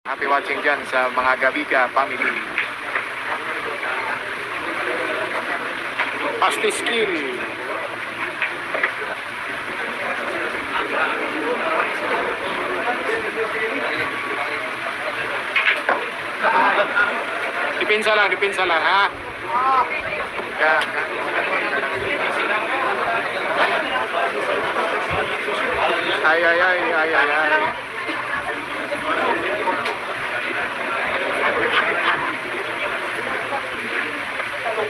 Happy watching dyan sa mga Gabiga family. Pastiskil. Dipinsa lang ha. Yan. Ay.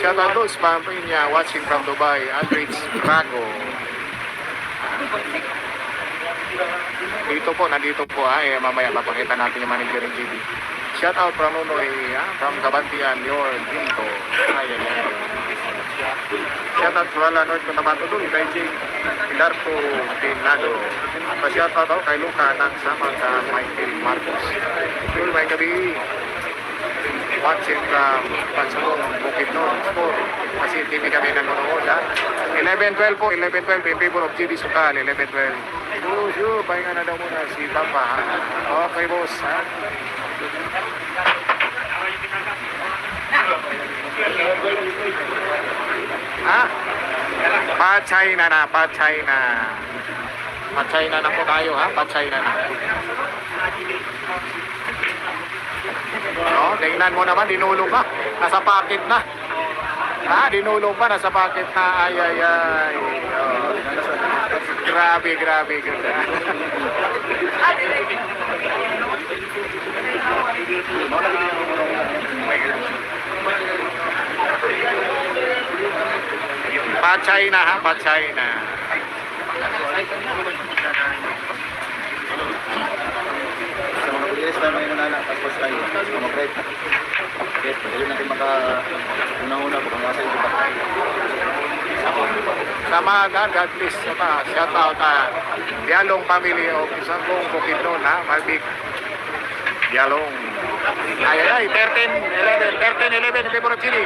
Shout out those family niya watching from Dubai, Aldrich Rago. Nandito po mamaya papakita natin yung manager ng GB. Shout out from Nunoy, from Kabantian, your dito. Ay. Shout out from North Cotabato doon, kay Jing Darko Pinado. Pa-shout out kay Luca ng sama ka Michael Marcos. Yun, may gabi. Watching from Pansong Bukidnon Sport. Kasi TV kami nanonood 11-12 po, 11-12 in favor of GD Sukal, 11-12. Sure, pahinga na daw muna si Papa. Okay boss Pa-China na po tayo Pa-China na. Tingnan mo naman, dinulong pa. Nasa packet na. Dinulong pa, nasa packet na. Ay. Grabe. Pa-China Pa-China. Yes, tayo may manana, tapos tayo, mag-red. Okay, pwede natin maka-una-una po kung nasa ito pa. Sama God bless. Shout out Dialong family of isang kong Bukidnon Malbik Dialong. Ay, 13-11 in favor of Chile.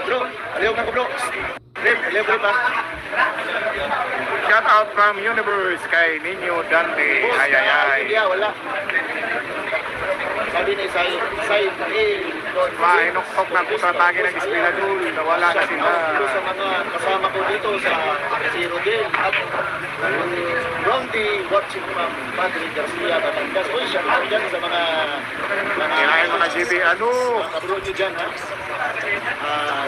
Bro. Aliw na ko, bro. Aliw pa. Shout out from Universe kay Ninyo Dante. Ay. Wala. Sabi ni Say, Inuktok na po sa tagi ng Espinadul. Nawala na sila. Sa mga kasama ko dito sa si Rodel at Rondy watching from Padre Garcia Batangas. Uy, siya ko dyan sa mga kinain mga GB. Kabro nyo dyan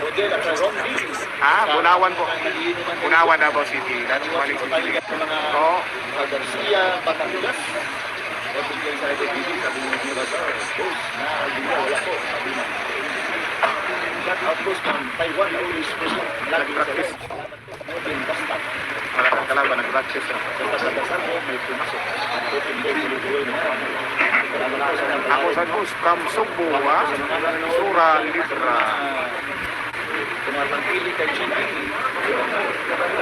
Rodel at Rondy. Bunawan po. Bunawan Davao City. That's one one of City. mga Garcia Batangas. Tapos yung sa IDB, sabi niyo ba sa post na wala po. Shout out post ng Taiwan na ulis person. Nag-practice. Basta. Wala kang kalaban, nag-practice Sa basa-basa mo, may pumasok. Ako sa Gus, from Sugbo, Sura, Libra. Tumapangpili kay Chini.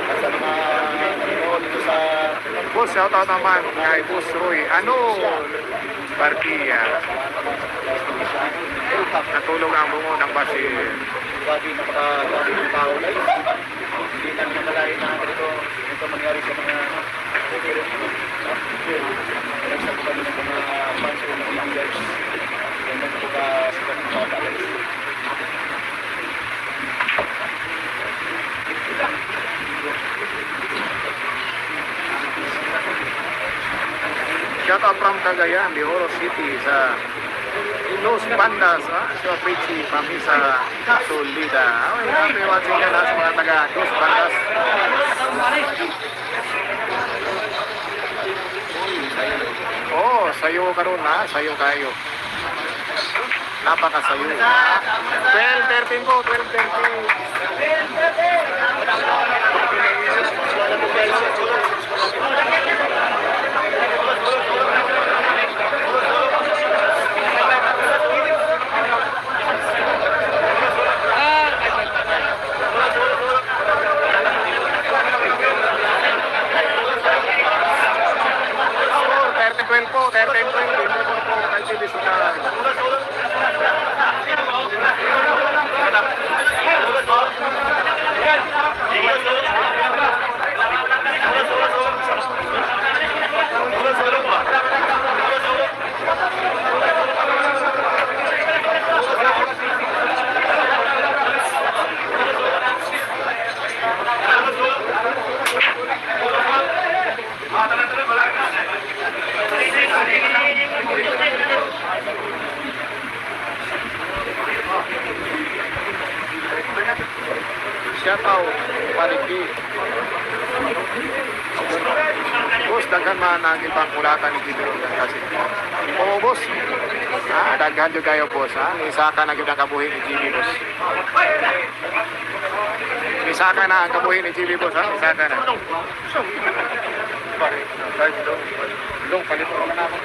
At sa mga nanonood dito sa Boss, shout out naman kay Boss Roy. Barkia. Natulog ang bungo ng basil. bagay na makagawin ng tao na yun. Hindi na namalayan na ito mangyari sa mga nagsabi kami ng mga fans o mga leaders. Yan ang pagkasikat ng mga tao. Shout out from Cagayan, the Oro City sa Los Bandas, sa Pichi, Pamisa, Solida. May watching ka na sa mga taga Los Bandas. Sayo ka ron ha, sayo kayo. Napakasayo. 12-13 po, 12-13. shout out. Paliki. Boss, daghan man ang ibang kulatan ni Gidro kasi. Oo, boss. Daghan jud kayo, boss. Isa ka na gyud ang kabuhi ni GB, boss. Isa ka na ang kabuhi ni GB, boss. Isa ka na. Dong, palit mo na ako.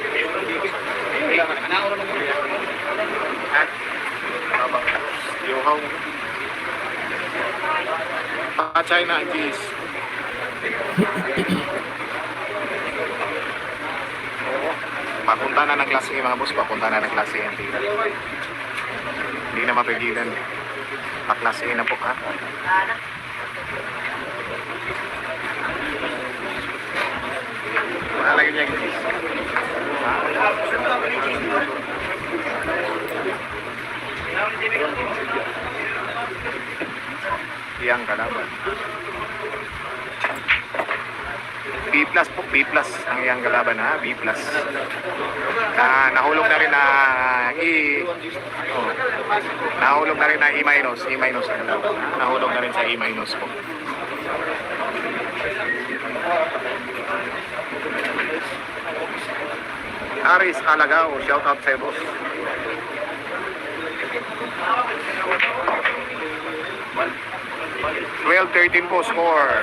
Yuhaw. Pachay na ang cheese. Papunta na ng klase mga boss, papunta na ng klase ang tira. Hindi na mapigilan. Paklase na po ha. Wala yun yung cheese. Iyang kalaban. B plus po, B plus ang iyang kalaban ha, B plus. Nahulog na rin na nahulog na rin na E minus, E minus ang kalaban ha? Nahulog na rin sa E minus po. Aris Alagao, shout out sa boss. Well, 13 po score.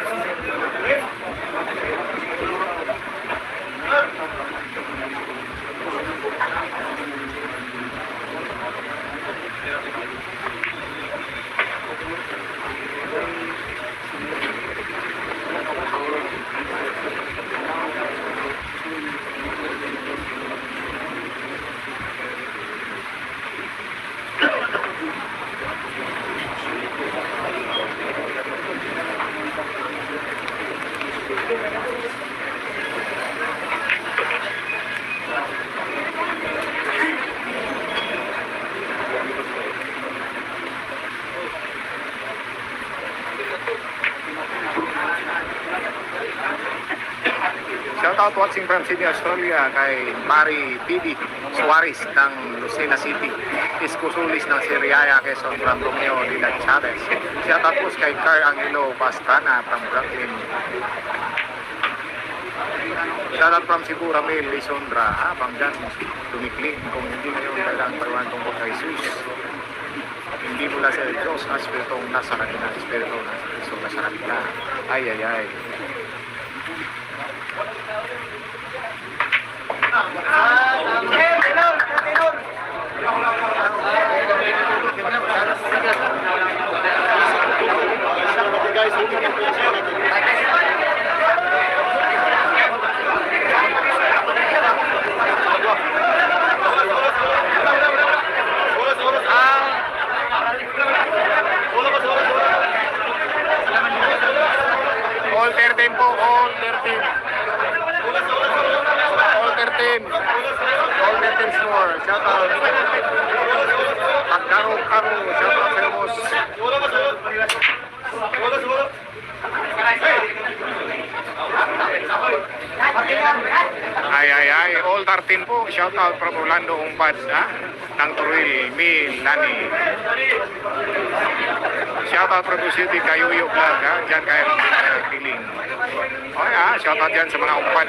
Shout out watching from Sydney, Australia kay Mari Pidi Suarez ng Lucena City. Iskusulis ng Siriaya, Quezon from Romeo Dylan Chavez. Shout out po kay Car Angelo Pastrana from Brooklyn. Shout out from Cebu, Ramil Lisondra. Habang dyan, tumiklin. Kung hindi ngayon kailangan paruhan tungkol kay Jesus. Hindi mula sa Diyos, aspiritong nasa kanila. Aspiritong nasa kanila. Ay, ay, ay. All 13 po, all 13. All 13. All 13 score. Shout out. Karo, shout out sa boss. Ay, all 13 po. Shout out from Orlando Umpad, ng Turuil, Mil, Lani. Shout out from City, Kayuyo Vlog, dyan kayo piling. Okay shout out dyan sa mga umpad,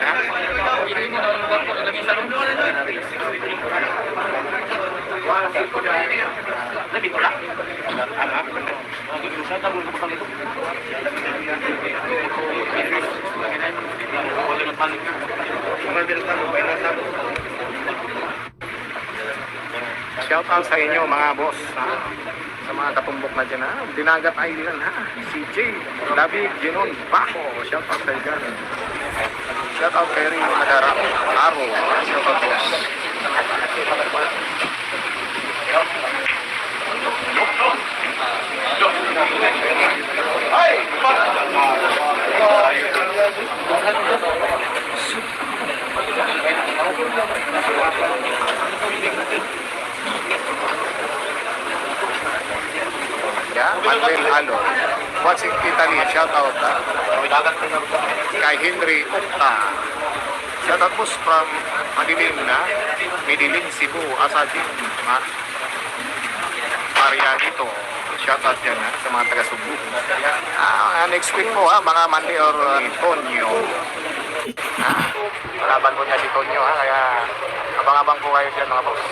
Shout out sa inyo mga boss, sa mga katumbok na dyan, Dinagat Island, CJ, David, Ginon, Baco, shout out sa dyan. Shout out kay Rio Nagarap, Aro, shout out boss. Manuel Alo, watching Italy, shout out kay Henry Octa. Shout out boss from Medilim, Cebu, Asadin, Marianito. Shout out yan ha, sa mga taga Subu. Next week po ha, mga Monday or Tonyo. Malaban po niya si Tonyo ha, kaya abang-abang po kayo dyan mga boss.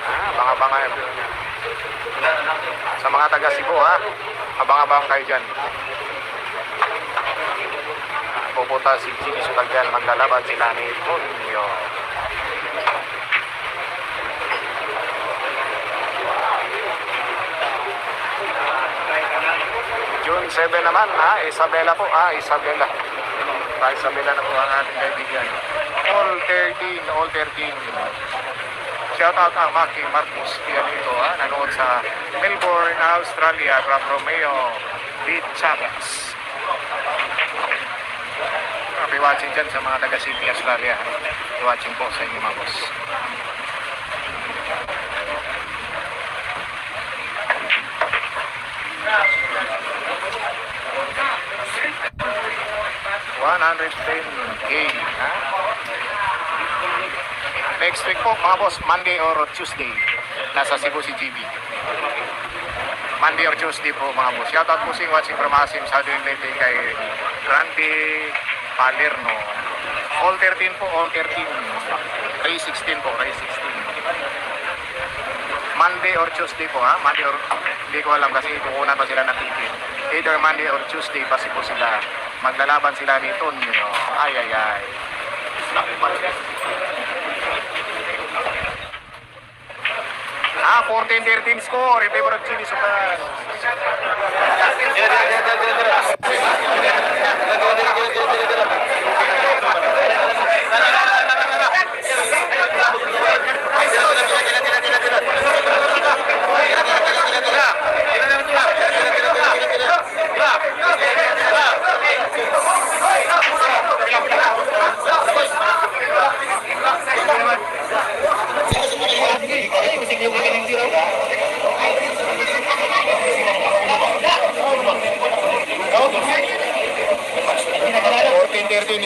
Abang-abang kayo. Sa mga taga Cebu ha, abang-abang kayo dyan. Pupunta si Jimmy Sukal dyan, maglalaban sila ni Tonyo. June 7 naman ha, Isabela po ha, Isabela. Isabela na po ang ating kaibigan. All 13. Shout out ang Maki Marcos Pianito ha, nanood sa Melbourne, Australia from Romeo D. Chavez. Happy watching dyan sa mga taga Sydney, Australia. Happy watching po sa inyo mga boss. $110K ha? Next week po mga boss, Monday or Tuesday, nasa Cebu si GB. Monday or Tuesday po mga boss. Shoutout po sing watching from Asim sa doing late kay Randy Palerno. All 13 po, all 13. Ray 16 po, Ray 16. Monday or Tuesday po ha? Monday or, hindi ko alam kasi kukunan pa sila ng ticket. Either Monday or Tuesday kasi po sila. Maglalaban sila ni Tonyo. Ay. 14-13 score in favor of Jimmy Sukal.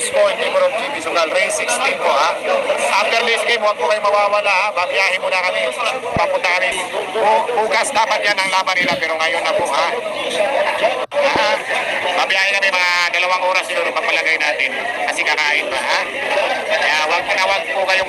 Score in favor of Jimmy Sukal. Race 16 po ha. After this game, huwag po kayo mawawala ha. Babiyahin muna kami. Papunta kami. Bukas dapat yan ang laban nila pero ngayon na po ha. Babiyahin kami mga 2 oras siguro papalagay natin. Kasi kakain pa ha. Kaya huwag po kayo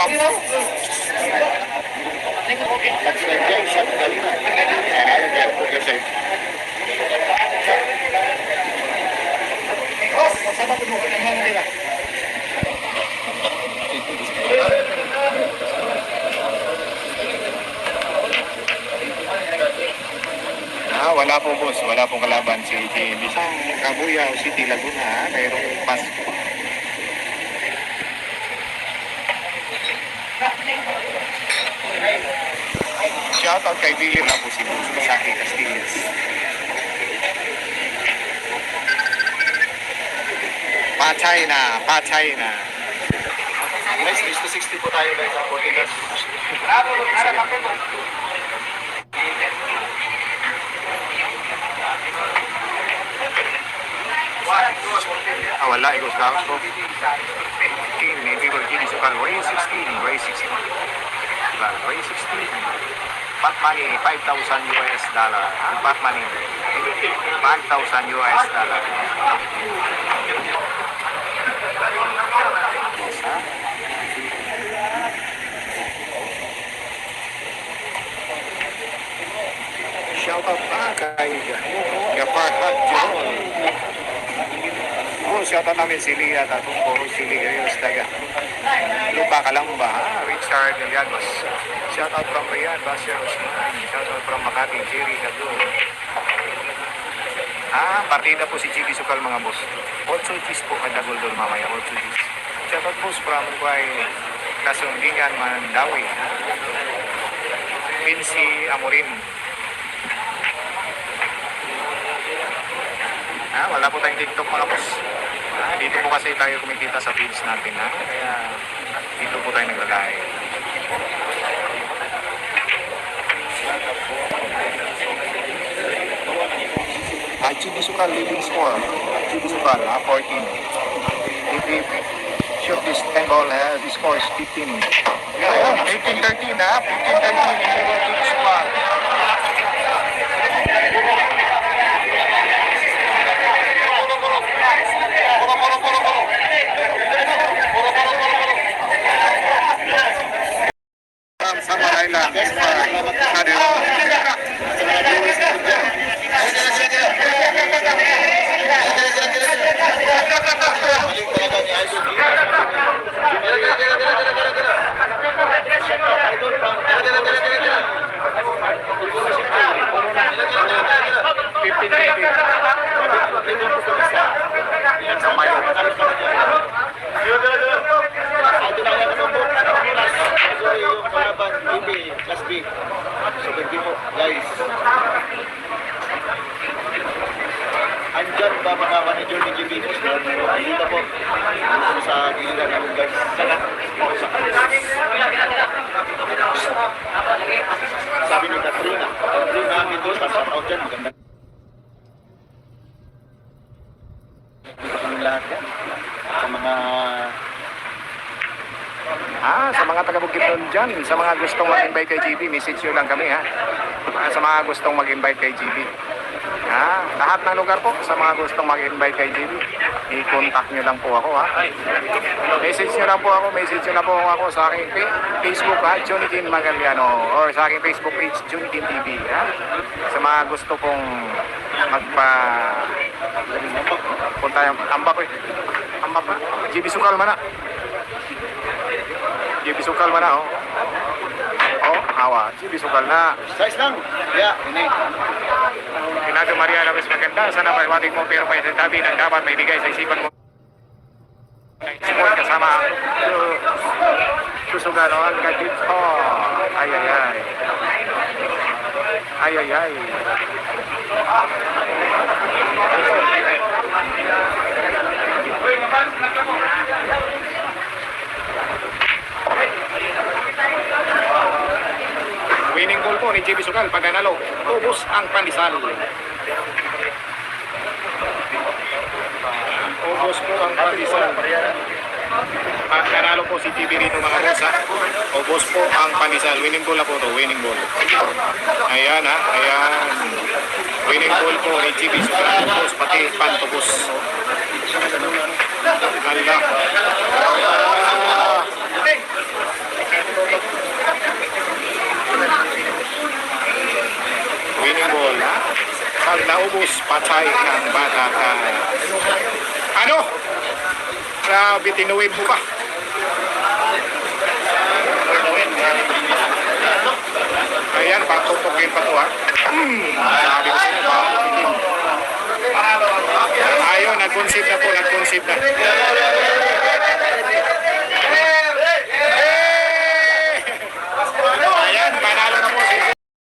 wala po boss, wala pong kalaban si JB sa Cabuyao City, Laguna. Mayroong Pasko. Shoutout kay Billy na po si Saki Castillas. Patay na. Guys, 60 po tayo guys. 40 guys. Wala, ikos lang po. King, maybe we're Jimmy Sukal. Ray 16. Pot money, $5,000. Pot money, $5,000. Shout out kay Gaparhat Jerome. Shout out namin si Lia Tatong Puro, si Lia Yos taga Lupa Calamba, Richard Llanos. Shout out from Riyadh, Basir Osman. Shout out from Makati, Jerry Hado. Partida po si Jimmy Sukal mga boss. 8 cheese po kada Goldol mamaya, 8 cheese. Shout out po from kay Kasundingan Mandawi. Vinci Amorin. Wala po tayong TikTok mga boss. Dito po kasi tayo kumikita sa feeds natin ha. Kaya dito po tayo naglalay. Jimmy Sukal leading score. Jimmy Sukal 14. shoot this end ball, the score is 15. Ayun, 15-13 ha, 15-13 in favor of Team Suwan. From Samar Island, Galing talaga ni Idol G. Idol Frank. 15-15. Sa Mayo. Ito na lang ang book. So, yung kalaban, TV, Class B. So, hindi mo, guys. Andyan ba mga manager ni GB Boss? Dito po. Sa giliran namin, guys. Sabi ni Katrina. Katrina namin doon. Sa out dyan. Maganda. Dito lahat yan. Sa mga Sa mga taga-Bukidnon dyan, sa mga gustong mag-invite kay GB, message nyo lang kami ha. Sa mga gustong mag-invite kay GB. Lahat ng lugar po, sa mga gustong mag-invite kay GB, i-contact nyo lang po ako ha. Message nyo lang po ako sa aking Facebook ha, Junikin Magaliano, or sa aking Facebook page, Junikin TV ha. Sa mga gusto kong punta yung ambak pa, GB Sukal mana. GB Sukal mana oh. Hawa, GB Sukal na. size lang. Yeah, ini. Pinado Maria Lopez maganda. Sana pagwating mo pero pa yung tabi ng dapat may bigay sa isipan mo. Support kasama susugan o ang gadget. Ay. Winning goal po ni JB Sukal pag nanalo. Ubos ang pandesal. Ubos po ang pandesal. Pag nanalo po si JB rito mga boss ha. Ubos po ang pandesal. Winning goal na po to. Winning goal. Ayan ha. Ayan. Winning goal po ni JB Sukal. Ubos pati pantubos. Allah. Winning ball ha. Pag naubos, patay ang bata ka. Ano? Grabe, tinuwid mo pa. Ayan, patutukin pa to ha. Sabi ko sa'yo, patutukin. Ayun, nag-conceive na po, nag-conceive na.